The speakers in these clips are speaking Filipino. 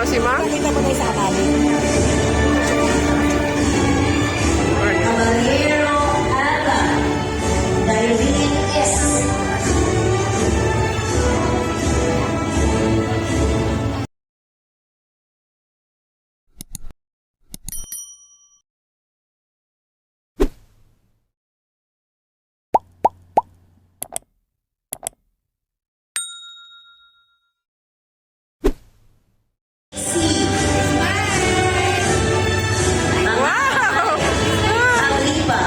si Ma'am. Nakita mo tayo sa akali. Caballero Alba. Darlene S. Wow! Aliba.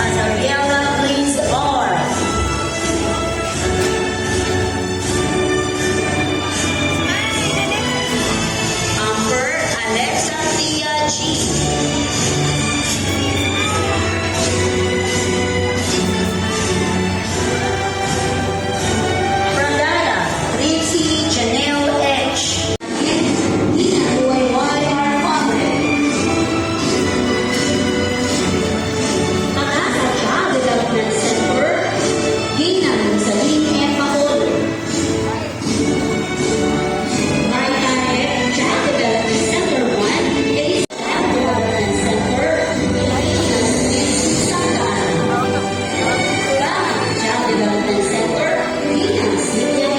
Azariela Please R. Amber Alexa Tia G. Prandana Ritzy Janelle H. YYR Padre. Pag-asa Child Development Center, Ginang Salim M. Pacol. Maritanet Child Development Center 1, Elisa Child Development Center, Elisa Smith Sandan. Kurang Child Development Center, Ginang Silvia.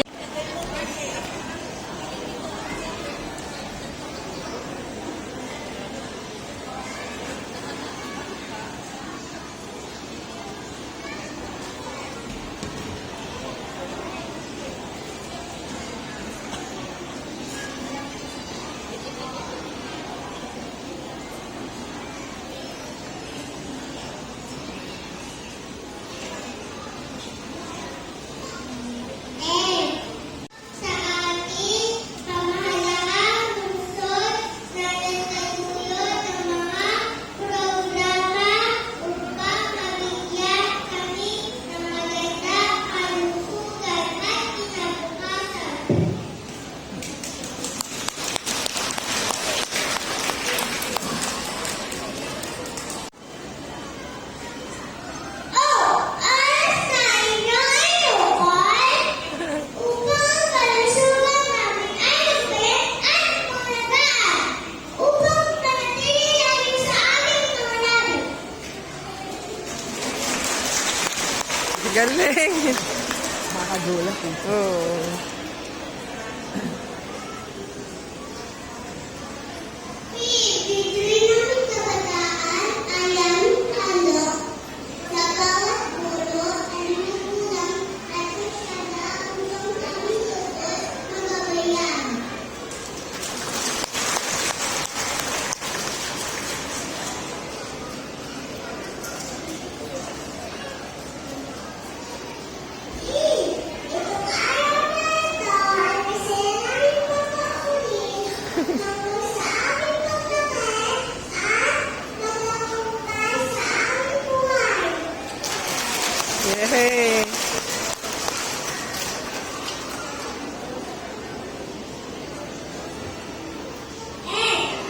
Sa ating pamahalaan lungsod na nagtaguyod ng mga programa upang mabigyan kami ng magandang kalusugan at kinabukasan. Alas na inyong ayokon upang kalusugan namin ay lupit at pangalagaan upang manatili namin sa aming mga labi. Galing. Makagulat eh. Oh. Bibigyan namin kabataan ayang alok sa bawat puno ay magulang at masyada upang kami susod magabayan. Itong araw na ito ay kasi namin papaulit tungo sa aming pagdamay at pagkakumpay sa aming buhay. Yay!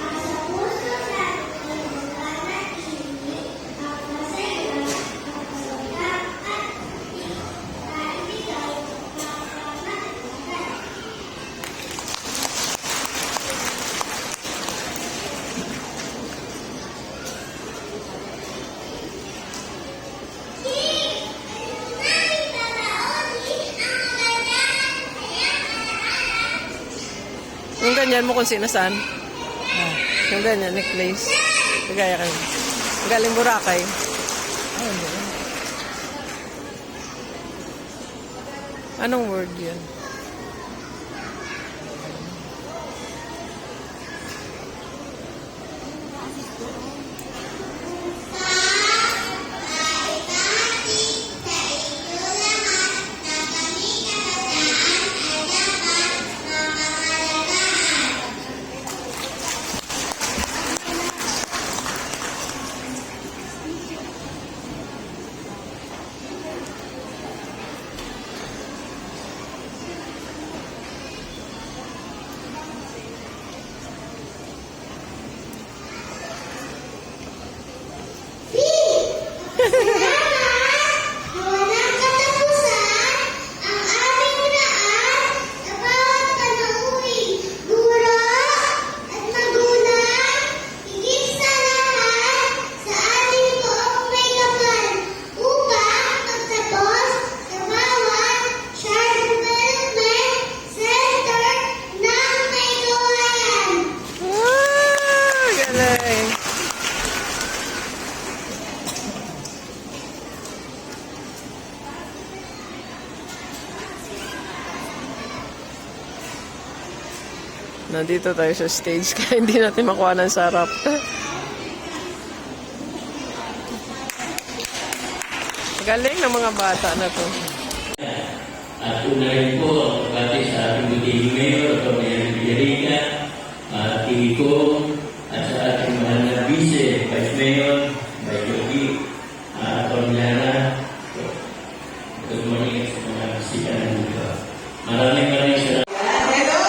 Ang sa puso sa pagkakanatili, ang masaya, ang kasagat at kaibigay, kakamatagan. Yung ganyan mo kung sino saan. Yung ganyan, necklace. Kagaya kayo. Galing Boracay. Anong word yun? nandito tayo sa stage kaya hindi natin makuha ng sarap. Galing ng mga bata na to. At unahin po, pati sa ating buting mayor, Mayor Villarica, Tingin ko, at sa ating mahal na vice, Vice Mayor, Vice Yogi, Lara. Good morning sa mga bisita na dito. Maraming salamat. Hello!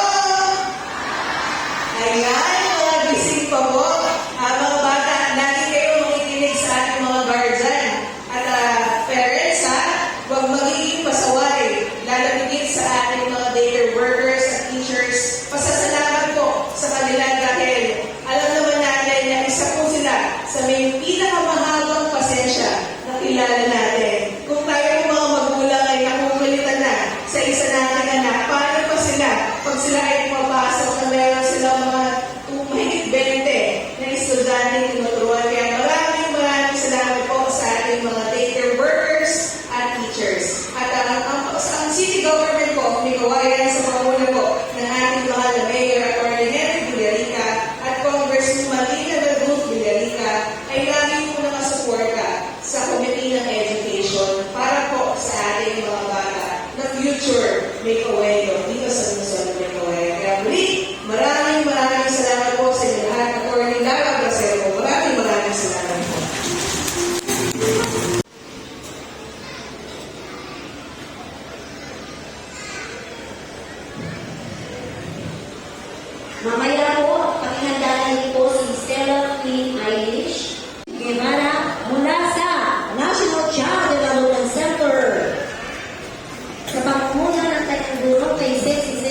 Ayan, mga gising pa po. Mga bata, lagi kayo makikinig sa ating mga guardian. At parents, huwag magiging pasaway. Lalamigin sa ating mga daycare workers at teachers. Pasasalamat po sa kanila dahil alam naman natin na isa po sila sa may pinakamahabang pasensya na kilala natin. Kung tayo po mga magulang ay nakukulitan na sa isa nating anak, paano pa sila pag sila ay pumapasok na meron silang mga mahigit 20 na estudyante tinuturuan. Kaya maraming salamat po sa ating mga daycare workers at teachers. At ang city government po, may kawayan sa panguna po ng ating mahal na Mayor Atty. Henry Villarica at Congresswoman Lina Ruth Villarica ay lagi po nakasuporta sa Committee ng Education para po sa ating mga bata na future may kawayo dito sa Luzon may kawayo. Kaya muli, maraming salamat po sa inyo lahat. Atty. Lara Bracero, maraming salamat po. Mamaya po, pakihandaan niyo po si Stella Queen Eilish Guevara mula sa National Child Development Center. Sa pangunguna ng tagaguro kay Sexy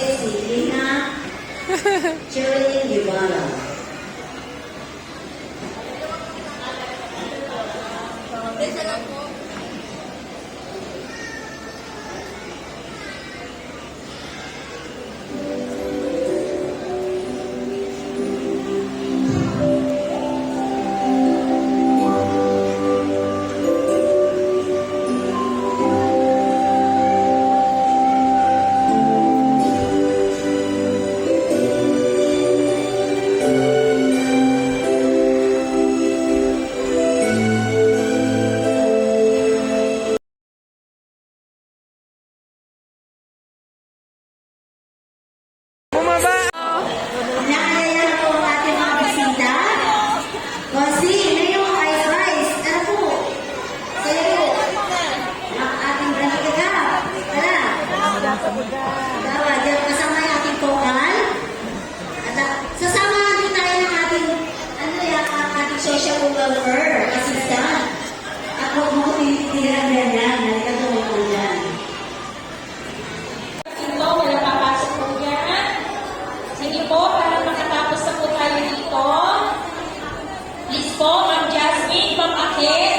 Lina Cherilyn Guevara. Bumaba! Nakakaya na po ang ating mga bisita. Kasi, ngayong ice, ano po? Sa'yo po. Ang ating brandika. Tara. Dawa, dyan kasama yung ating pokal. At sasamahan din tayo ng ating, ang ating social welfare assistant. At huwag mo tinitirang yan. Halika tumulong dyan. Ito, wala papasok po yan. Sige po, para makatapos na po tayo dito. Please po, Ma'am Jasmine, Ma'am Ake.